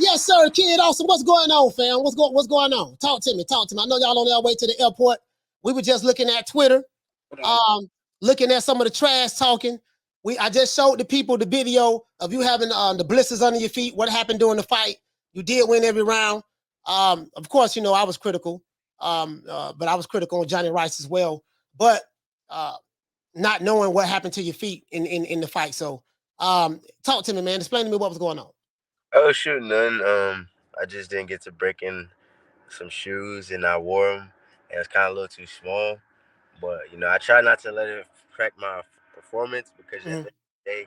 Yes, sir, Kid Awesome. What's going on, fam? What's going on? Talk to me. I know y'all on their way to the airport. We were just looking at Twitter, looking at some of the trash talking. I just showed the people the video of you having the blisters under your feet. What happened during the fight? You did win every round. Of course, you know I was critical, but I was critical on Jonnie Rice as well. But not knowing what happened to your feet in the fight. So, talk to me, man. Explain to me what was going on. Oh shoot, none. I just didn't get to break in some shoes, and I wore them, and it's kind of a little too small. But I try not to let it affect my performance because at the end of the day,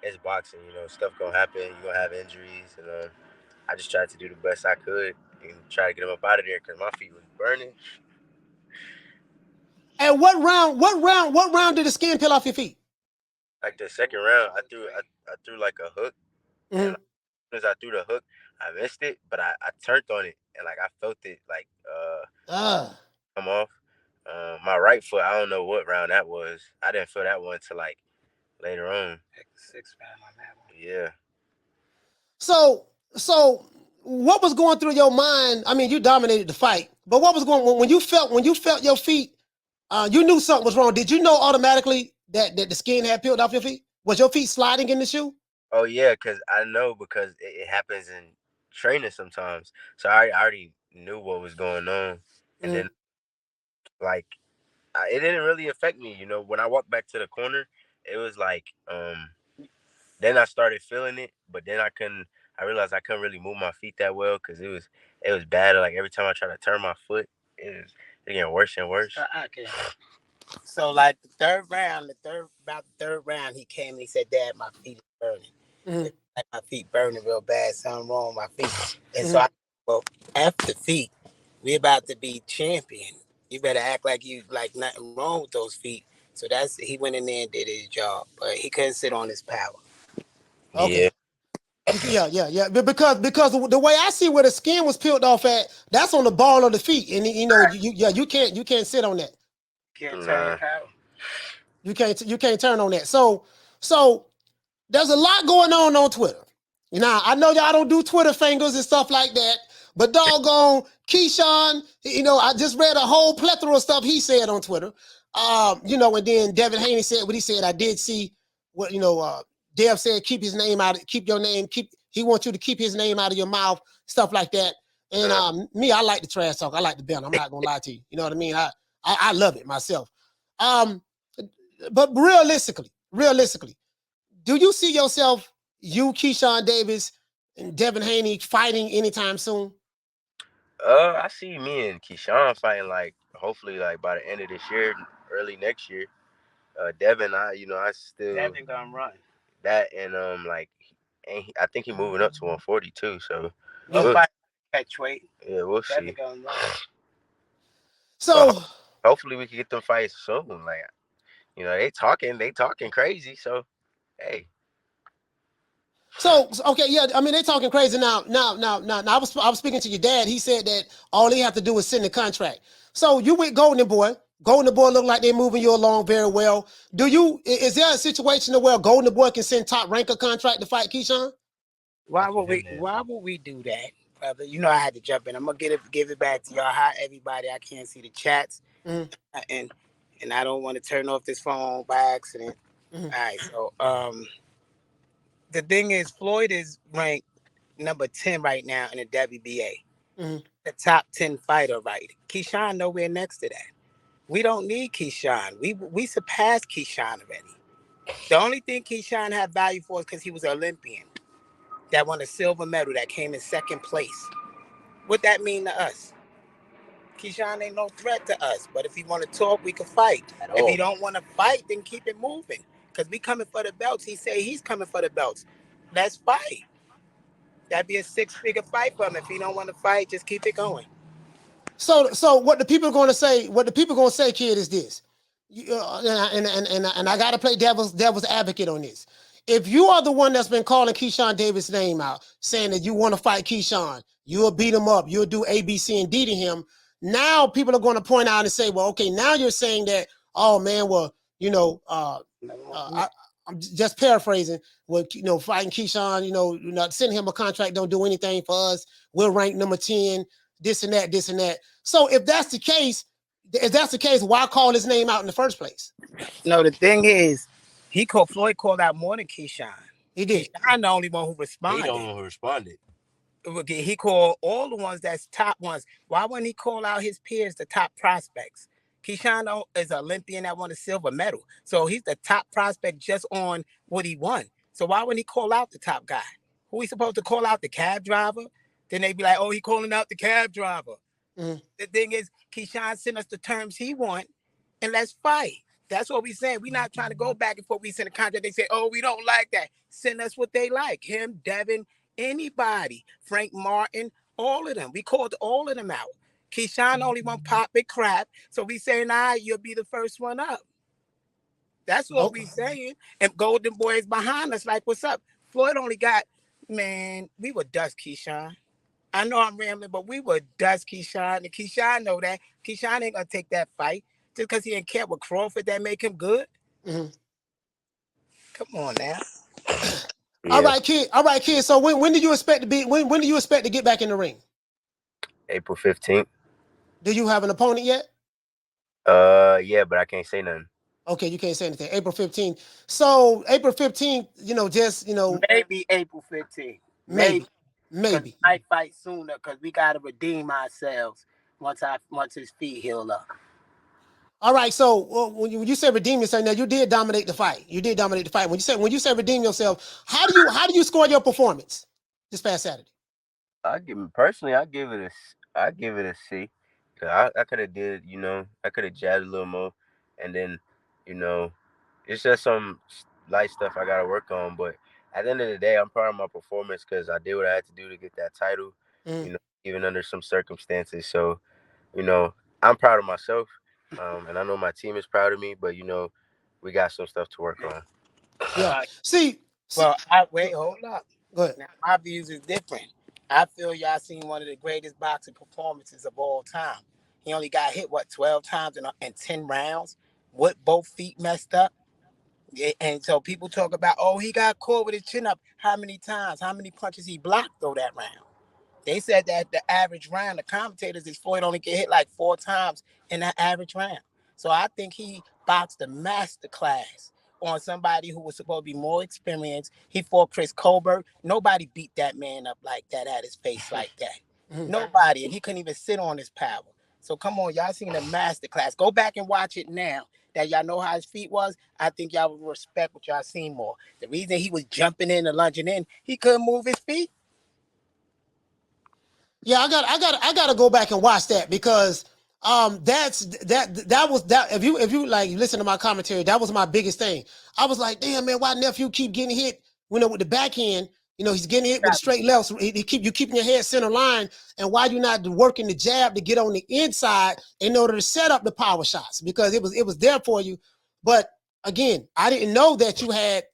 it's boxing. Stuff gonna happen. You gonna have injuries, and I just tried to do the best I could and try to get them up out of there because my feet was burning. And what round did the skin peel off your feet? Like the second round, I threw like a hook, and as I threw the hook, I missed it, but I turned on it and like I felt it like come off. My right foot, I don't know what round that was. I didn't feel that one until like later on. Sixth round on that one. Yeah. So what was going through your mind? I mean, you dominated the fight, but what was going when you felt your feet? You knew something was wrong. Did you know automatically that the skin had peeled off your feet? Was your feet sliding in the shoe? Oh yeah, because I know because it happens in training sometimes. So I already knew what was going on, and then like it didn't really affect me. When I walked back to the corner, it was like then I started feeling it, but then I realized I couldn't really move my feet that well because it was bad. Like every time I tried to turn my foot, it getting worse and worse. Okay. So like about the third round, he came and he said, "Dad, my feet are burning. Like my feet burning real bad. Something wrong with my feet." And so after the feet, we about to be champion. You better act like you like nothing wrong with those feet. So he went in there and did his job, but he couldn't sit on his power. Okay. Yeah. But because the way I see where the skin was peeled off at, that's on the ball of the feet, and you can't sit on that. Can't turn your power. You can't turn on that. So there's a lot going on Twitter. I know y'all don't do Twitter fingers and stuff like that, but doggone Keyshawn, I just read a whole plethora of stuff he said on Twitter. And then Devin Haney said what he said. I did see what Dev said, keep your name, he wants you to keep his name out of your mouth, stuff like that. And I like the trash talk. I like the banter. I'm not gonna lie to you. You know what I mean? I love it myself. But realistically, do you see yourself, Keyshawn Davis, and Devin Haney fighting anytime soon? I see me and Keyshawn fighting like hopefully like by the end of this year, early next year. Devin, I still Devin gonna run that and I think he's moving up to 140 too. So we'll fight catch weight. Yeah, we'll Devin see. gonna run. So hopefully we can get them fights soon. Like they talking crazy. So hey. So okay, yeah. I mean, they talking crazy now. I was speaking to your dad. He said that all he have to do is send the contract. So you with Golden Boy. Golden Boy look like they're moving you along very well. Is there a situation where Golden Boy can send Top Rank a contract to fight Keyshawn? Why would we do that, brother? I had to jump in. I'm gonna give it back to y'all. Hi, everybody. I can't see the chats, and I don't want to turn off this phone by accident. All right, so the thing is, Floyd is ranked number 10 right now in the WBA. The top 10 fighter, right? Keyshawn nowhere next to that. We don't need Keyshawn. We surpassed Keyshawn already. The only thing Keyshawn had value for is because he was an Olympian that won a silver medal that came in second place. What that mean to us? Keyshawn ain't no threat to us. But if he want to talk, we can fight. If he don't want to fight, then keep it moving. Because we coming for the belts. He say he's coming for the belts. Let's fight. That'd be a 6-figure fight for him. If he don't want to fight, just keep it going. So what the people are going to say, kid, is this. And I got to play devil's advocate on this. If you are the one that's been calling Keyshawn Davis' name out, saying that you want to fight Keyshawn, you'll beat him up, you'll do A, B, C, and D to him. Now people are going to point out and say, well, okay, now you're saying that, oh man, well, I'm just paraphrasing. With fighting Keyshawn, sending him a contract don't do anything for us. We'll rank number 10. This and that. So if that's the case, why call his name out in the first place? No, the thing is, Floyd called out more than Keyshawn. He did. Keyshawn the only one who responded. He the only one who responded. He called all the ones that's top ones. Why wouldn't he call out his peers, the top prospects? Keyshawn is an Olympian that won a silver medal. So he's the top prospect just on what he won. So why wouldn't he call out the top guy? Who he supposed to call out? The cab driver? Then they be like, oh, he calling out the cab driver. Mm-hmm. The thing is, Keyshawn sent us the terms he want, and let's fight. That's what we saying. We're not trying to go back and forth. We send a contract. They say, oh, we don't like that. Send us what they like. Him, Devin, anybody. Frank Martin, all of them. We called all of them out. Keyshawn only one popping crap. So we saying, you'll be the first one up. That's what we saying. And Golden Boy is behind us like, what's up? Floyd only got, man, we would dust Keyshawn. I know I'm rambling, but we would dust Keyshawn. And Keyshawn know that. Keyshawn ain't going to take that fight just because he didn't care with Crawford that make him good. Mm-hmm. Come on now. Yeah. All right, kid. So when do you expect to be? When do you expect to get back in the ring? April 15th. Do you have an opponent yet? Yeah, but I can't say nothing. Okay, you can't say anything. April 15th. So April 15th, maybe April 15th. Maybe. I fight sooner because we gotta redeem ourselves once his feet heal up. All right, so when you say redeem yourself, now you did dominate the fight. When you say redeem yourself, how do you score your performance this past Saturday? I give it a C. I could have did, I could have jabbed a little more, and then, it's just some light stuff I gotta work on. But at the end of the day, I'm proud of my performance because I did what I had to do to get that title. Even under some circumstances. So, I'm proud of myself. And I know my team is proud of me, but we got some stuff to work on. Yeah. Hold up. Go ahead. Now my views is different. I feel y'all seen one of the greatest boxing performances of all time. He only got hit 12 times in 10 rounds with both feet messed up. And so people talk about, he got caught with his chin up. How many times? How many punches he blocked though that round? They said that the average round, the commentators, is Floyd only get hit like 4 times in that average round. So I think he boxed a master class on somebody who was supposed to be more experienced. He fought Chris Colbert. Nobody beat that man up like that at his face like that. Mm-hmm. Nobody. And he couldn't even sit on his power. So come on, y'all seen a master class. Go back and watch it now that y'all know how his feet was. I think y'all would respect what y'all seen more. The reason he was jumping in and lunging in, he couldn't move his feet. Yeah, I gotta go back and watch that because that was if you like listen to my commentary, that was my biggest thing. I was like, damn man, why nephew keep getting hit with the backhand? He's getting hit with straight lefts. You keeping your head center line, and why you not working the jab to get on the inside in order to set up the power shots because it was there for you. But again, I didn't know that you had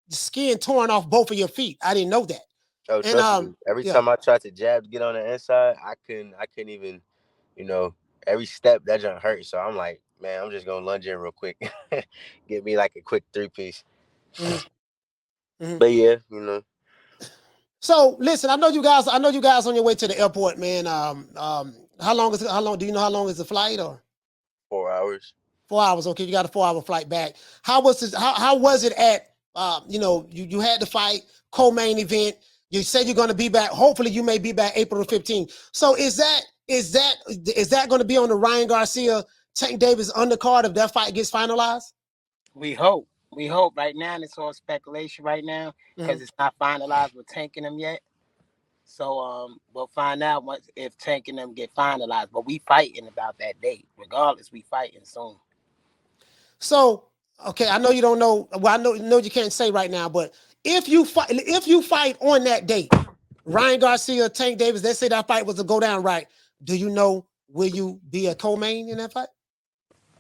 the skin torn off both of your feet. I didn't know that. Oh, trust me. Every time I tried to jab to get on the inside, I couldn't even, every step that just hurt. So I'm like, man, I'm just gonna lunge in real quick, get me like a quick 3-piece. Mm-hmm. But yeah, So listen, I know you guys on your way to the airport, man. How long do you know how long is the flight or? 4 hours. 4 hours. Okay, you got a 4-hour flight back. How was it at? You had the fight, co-main event. You said you're going to be back. Hopefully, you may be back April 15th. So is that going to be on the Ryan Garcia Tank Davis undercard if that fight gets finalized? We hope. Right now, it's all speculation right now because it's not finalized with Tank and them yet. So we'll find out if Tank and them get finalized. But we fighting about that date. Regardless, we fighting soon. So, okay, I know you don't know. Well, I know you can't say right now, but if you fight on that date, Ryan Garcia, Tank Davis, let's say that fight was to go down right. Do you know, will you be a co-main in that fight?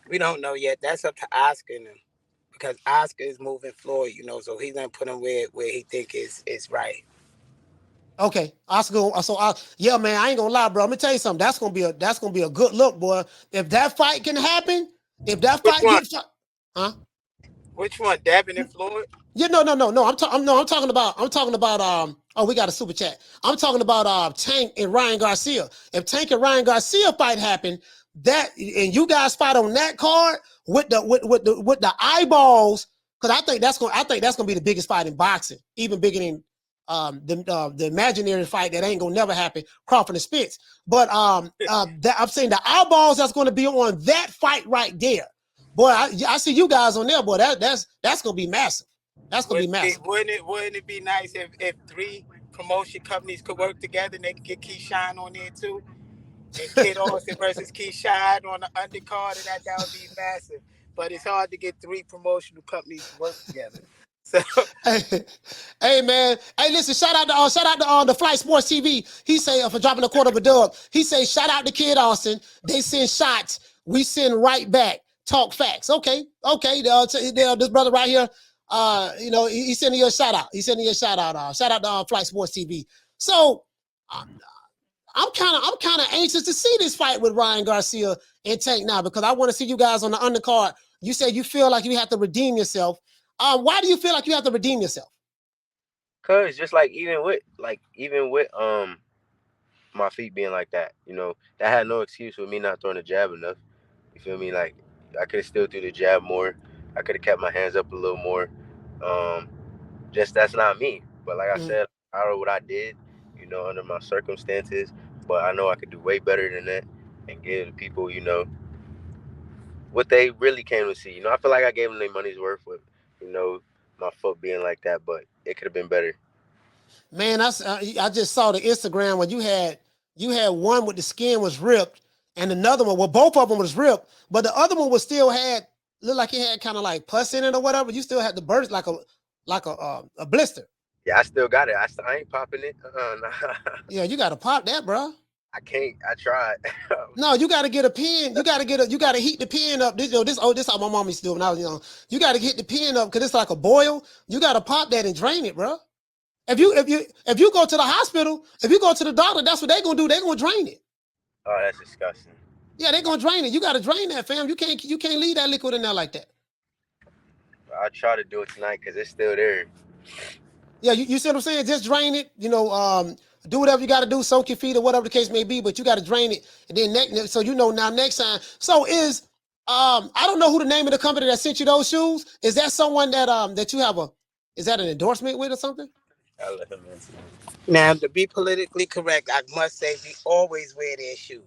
We don't know yet. That's up to Oscar and them. Because Oscar is moving Floyd, so he's gonna put him where he think is right. Okay, Oscar. So, yeah, man, I ain't gonna lie, bro. I'm gonna tell you something. That's gonna be a good look, boy. If that fight can happen, if that fight gets, Which one, Devin and Floyd? Yeah, no. I'm talking about. Oh, we got a super chat. I'm talking about Tank and Ryan Garcia. If Tank and Ryan Garcia fight happened, that and you guys fight on that card with the eyeballs, because I think that's gonna be the biggest fight in boxing, even bigger than the imaginary fight that ain't gonna never happen, Crawford and Spence. But I'm saying the eyeballs that's gonna be on that fight right there. Boy, I see you guys on there, boy. That's gonna be massive. That's gonna be massive. Wouldn't it be nice if 3 promotion companies could work together and they could get Keyshawn on there too? And Kid Austin versus Keyshawn on the undercard, and that would be massive. But it's hard to get 3 promotional companies to work together. So hey man, hey listen, shout out to the Flight Sports TV. He say for dropping $250. He say shout out to Kid Austin. They send shots, we send right back. Talk facts. Okay. This brother right here, he's sending you a shout out. He's sending you a shout out. Shout out to Flight Sports TV. So I'm kind of anxious to see this fight with Ryan Garcia and Tank now, because I want to see you guys on the undercard. You said you feel like you have to redeem yourself. Why do you feel like you have to redeem yourself? Cause just like even with my feet being like that, that had no excuse with me not throwing the jab enough. You feel me? Like I could have still threw the jab more. I could have kept my hands up a little more. Just that's not me. But like I said, I don't know what I did, under my circumstances. But I know I could do way better than that and give the people, what they really came to see. I feel like I gave them their money's worth with, my foot being like that. But it could have been better. Man, I just saw the Instagram where you had one with the skin was ripped, and another one, well, both of them was ripped, but the other one was still looked like it had kind of like pus in it or whatever. You still had the burst like a blister. Yeah, I still got it. I ain't popping it. Nah. Yeah, you got to pop that, bro. I can't. I tried. No, you got to get a pin. You got to heat the pin up. This how my mom used to do when I was young. You got to hit the pin up because it's like a boil. You got to pop that and drain it, bro. If you go to the hospital, if you go to the doctor, that's what they're gonna do. They're gonna drain it. Oh, that's disgusting. Yeah, they're gonna drain it. You gotta drain that, fam. You can't leave that liquid in there like that. I'll try to do it tonight because it's still there. Yeah, you see what I'm saying? Just drain it, do whatever you gotta do, soak your feet or whatever the case may be, but you gotta drain it. And then so now next time. So I don't know who the name of the company that sent you those shoes. Is that someone that you have is that an endorsement with or something? I'll let him answer. Now, to be politically correct, I must say we always wear their shoes,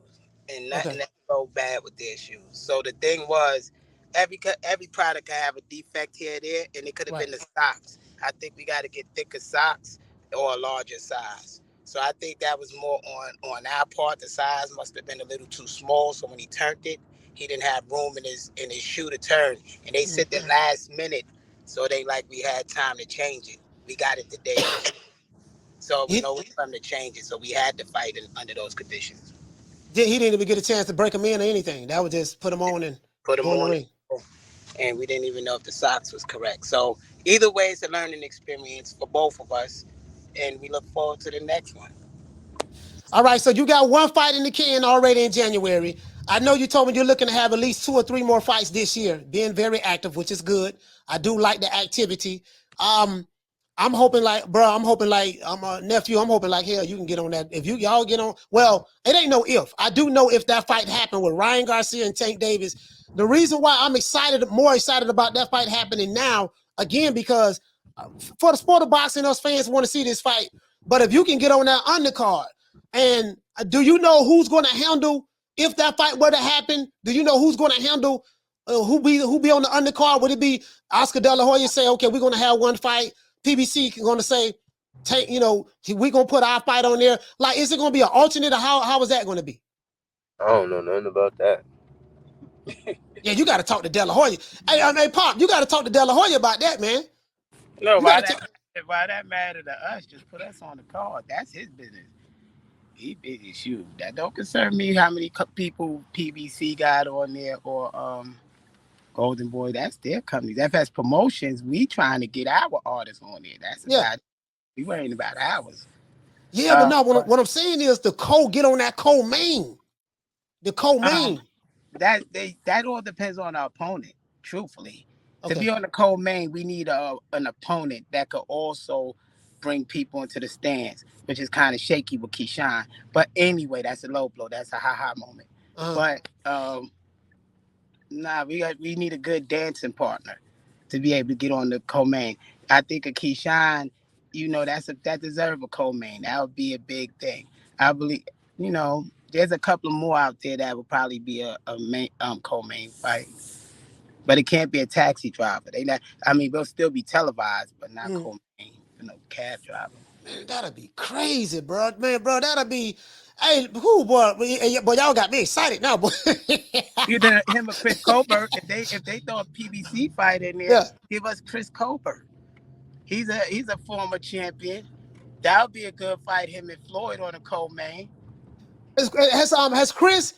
and nothing ever go bad with their shoes. So the thing was, every product can have a defect here and there, and it could have been the socks. I think we got to get thicker socks or a larger size. So I think that was more on our part. The size must have been a little too small, so when he turned it, he didn't have room in his shoe to turn, and they said the last minute, so they like we had time to change it. We got it the day. So we know it's time to change it. So we had to fight under those conditions. He didn't even get a chance to break them in or anything. That would just put them on and put them on the ring. And we didn't even know if the socks was correct. So either way, it's a learning experience for both of us. And we look forward to the next one. All right, so you got one fight in the can already in January. I know you told me you're looking to have at least 2 or 3 more fights this year, being very active, which is good. I do like the activity. I'm hoping like I'm a nephew. I'm hoping like hell you can get on that. If y'all get on, well, it ain't no if. I do know if that fight happened with Ryan Garcia and Tank Davis. The reason why I'm more excited about that fight happening now, again, because for the sport of boxing, us fans want to see this fight. But if you can get on that undercard, and do you know who's going to handle if that fight were to happen? Do you know who's going to handle who be on the undercard? Would it be Oscar De La Hoya say, okay, we're going to have one fight? PBC going to say, we're going to put our fight on there. Like, is it going to be an alternate or how is that going to be? I don't know nothing about that. Yeah, you got to talk to De La Hoya. Hey, Pop, you got to talk to De La Hoya about that, man. No, why that matter to us? Just put us on the card. That's his business. He busy shoot. That don't concern me how many people PBC got on there or Golden Boy. That's their company. FS Promotions. We trying to get our artists on there. That's about we worrying about ours. Yeah, but no. What I'm saying is the get on that co-main. The co-main. That all depends on our opponent. Truthfully, To be on the co-main, we need an opponent that could also bring people into the stands, which is kind of shaky with Keyshawn. But anyway, that's a low blow. That's a ha-ha moment. But we need a good dancing partner to be able to get on the co-main. I think a Keyshawn, that deserves a co-main. That would be a big thing. I believe, there's a couple more out there that would probably be a main, co-main fight. But it can't be a taxi driver. They'll still be televised, but not co-main, cab driver. Man, that'd be crazy, bro. Man, bro, that'd be. Hey, boy, y'all got me excited now, boy. Either him or Chris Colbert. If they throw a PBC fight in there, give us Chris Colbert. He's a former champion. That would be a good fight. Him and Floyd on a co-main. Has Chris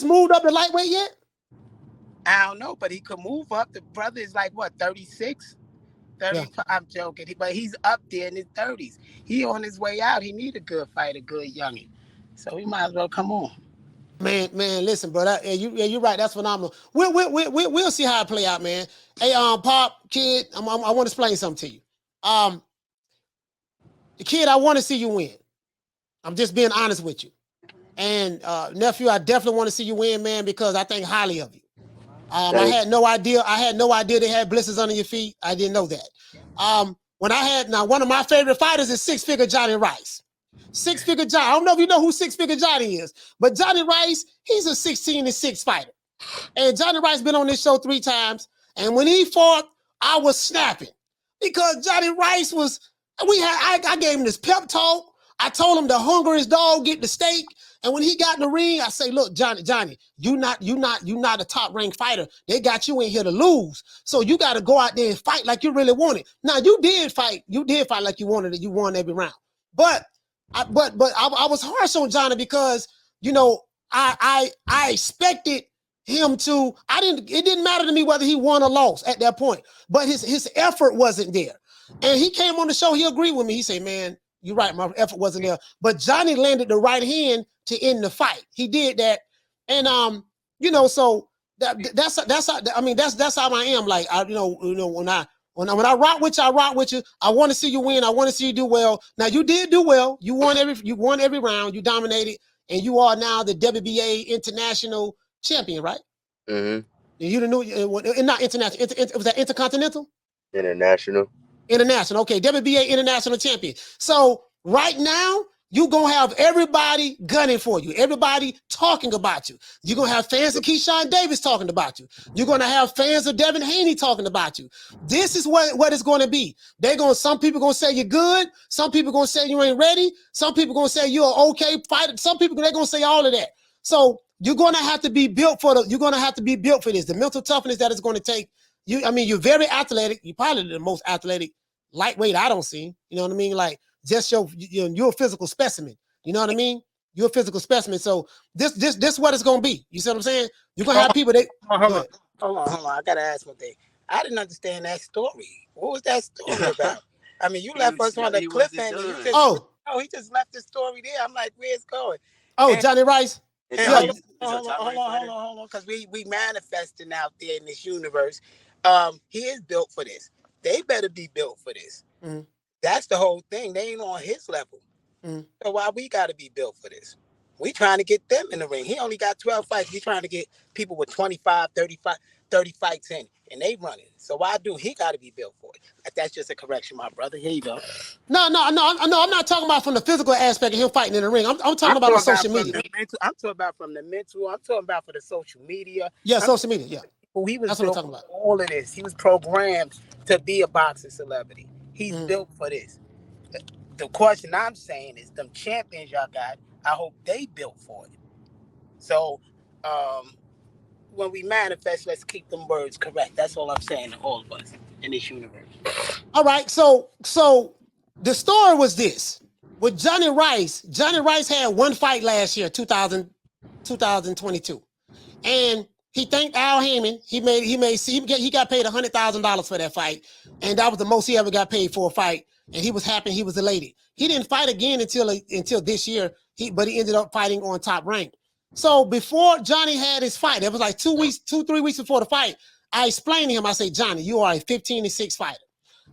moved up to lightweight yet? I don't know, but he could move up. The brother is like, what, 36? 35? Yeah. I'm joking. But he's up there in his 30s. He on his way out. He need a good fight, a good youngin'. So he might as well come on. Man, listen, bro. You're right. That's phenomenal. We'll see how it play out, man. Hey, Pop, kid, I want to explain something to you. The kid, I want to see you win. I'm just being honest with you. And nephew, I definitely want to see you win, man, because I think highly of you. I had no idea. They had blisters under your feet. I didn't know that. One of my favorite fighters is Six Figure Jonnie Rice. Six Figure Johnny. I don't know if you know who Six Figure Johnny is, but Jonnie Rice, he's a 16-6 fighter. And Jonnie Rice been on this show 3 times. And when he fought, I was snapping because Jonnie Rice was. I gave him this pep talk. I told him the hungriest dog get the steak. And when he got in the ring, I say, look, Johnny, you not a top ranked fighter. They got you in here to lose. So you got to go out there and fight like you really want it. Now you did fight like you wanted it. You won every round. But I was harsh on Johnny because, I expected him to, it didn't matter to me whether he won or lost at that point, but his effort wasn't there. And he came on the show, he agreed with me. He said, man, you're right, my effort wasn't there. But Johnny landed the right hand to end the fight. He did that. And so that's how I am. Like when I rock with you, I rock with you. I want to see you win. I want to see you do well. Now you did do well. You won every round. You dominated, and you are now the WBA international champion, right? Mm-hmm. You the new, not international. Was that intercontinental? International. Okay, WBA international champion. So right now, you're going to have everybody gunning for you. Everybody talking about you. You're going to have fans of Keyshawn Davis talking about you. You're going to have fans of Devin Haney talking about you. This is what it's going to be. Some people going to say you're good. Some people going to say you ain't ready. Some people going to say you're an okay fighter. Some people, they're going to say all of that. So you're going to have to be built for this. The mental toughness that it's going to take. You're very athletic. You're probably the most athletic lightweight I don't see. You know what I mean? Like, just you're a physical specimen. You know what I mean? You're a physical specimen. So this what it's gonna be. You see what I'm saying? You're gonna have people that hold on. I gotta ask one thing. I didn't understand that story. What was that story about? You left us on the cliffhanger. He just left the story there. I'm like, where's it going? Jonnie Rice. Hold on, because we manifesting out there in this universe. He is built for this. They better be built for this. Mm-hmm. That's the whole thing. They ain't on his level. Mm-hmm. So why we got to be built for this? We trying to get them in the ring. He only got 12 fights. We trying to get people with 25, 35, 30 fights in, and they running. So why do he got to be built for it? That's just a correction, my brother. Here you go. No. I'm not talking about from the physical aspect of him fighting in the ring. I'm talking about on social media. I'm talking about from the mental. I'm talking about for the social media. Yeah, social media. Yeah. He was built for all of this. He was programmed to be a boxing celebrity. He's built for this. The question I'm saying is, them champions y'all got, I hope they built for it. So, when we manifest, let's keep them words correct. That's all I'm saying to all of us in this universe. All right. So the story was this. With Jonnie Rice had one fight last year, 2022. And he thanked Al Heyman. He got paid $100,000 for that fight. And that was the most he ever got paid for a fight. And he was happy. He was elated. He didn't fight again until this year. But he ended up fighting on Top Rank. So before Johnny had his fight, it was like 3 weeks before the fight, I explained to him, I said, Jonnie, you are a 15-6 fighter.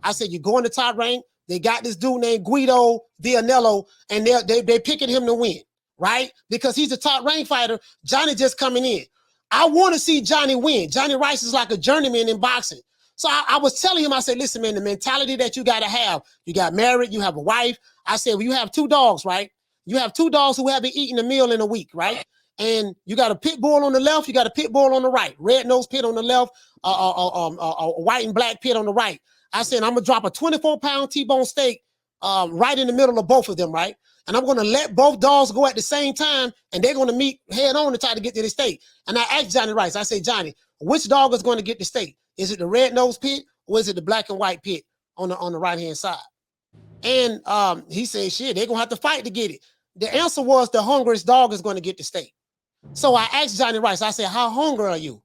I said, you go in the top rank. They got this dude named Guido Vianello, and they're picking him to win, right? Because he's a top rank fighter. Jonnie just coming in. I want to see Jonnie win. Jonnie Rice is like a journeyman in boxing. So I was telling him, I said, listen, man, the mentality that you got to have, you got married, you have a wife. I said, well, you have 2 dogs, right? You have 2 dogs who haven't eaten a meal in a week, right? And you got a pit bull on the left, you got a pit bull on the right, red-nosed pit on the left, a white and black pit on the right. I said, I'm going to drop a 24-pound T-bone steak right in the middle of both of them, right? And I'm going to let both dogs go at the same time, and they're going to meet head on to try to get to the steak. And I asked Jonnie Rice, I said, Jonnie, which dog is going to get the steak? Is it the red-nosed pit or is it the black and white pit on the right-hand side? And he said, shit, they're going to have to fight to get it. The answer was the hungriest dog is going to get the steak. So I asked Jonnie Rice, I said, how hungry are you,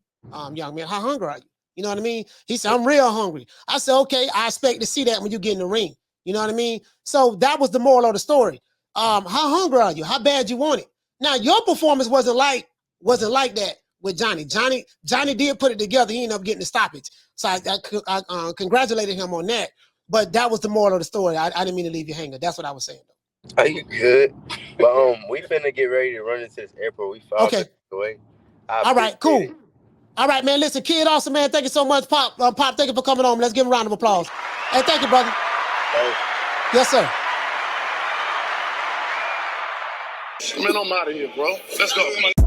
young man? How hungry are you? You know what I mean? He said, I'm real hungry. I said, okay, I expect to see that when you get in the ring. You know what I mean? So that was the moral of the story. How hungry are you? How bad you want it? Now, your performance wasn't like that with Jonnie. Jonnie did put it together. He ended up getting the stoppage. So I congratulated him on that. But that was the moral of the story. I didn't mean to leave you hanging. That's what I was saying, though. Are you good? But we finna get ready to run into this airport. We found it away. All right, cool. All right, man. Listen, Kid Awesome, man. Thank you so much, Pop. Pop, thank you for coming on. Let's give him a round of applause. Hey, thank you, brother. Yes, sir. Man, I'm out of here, bro. Let's go.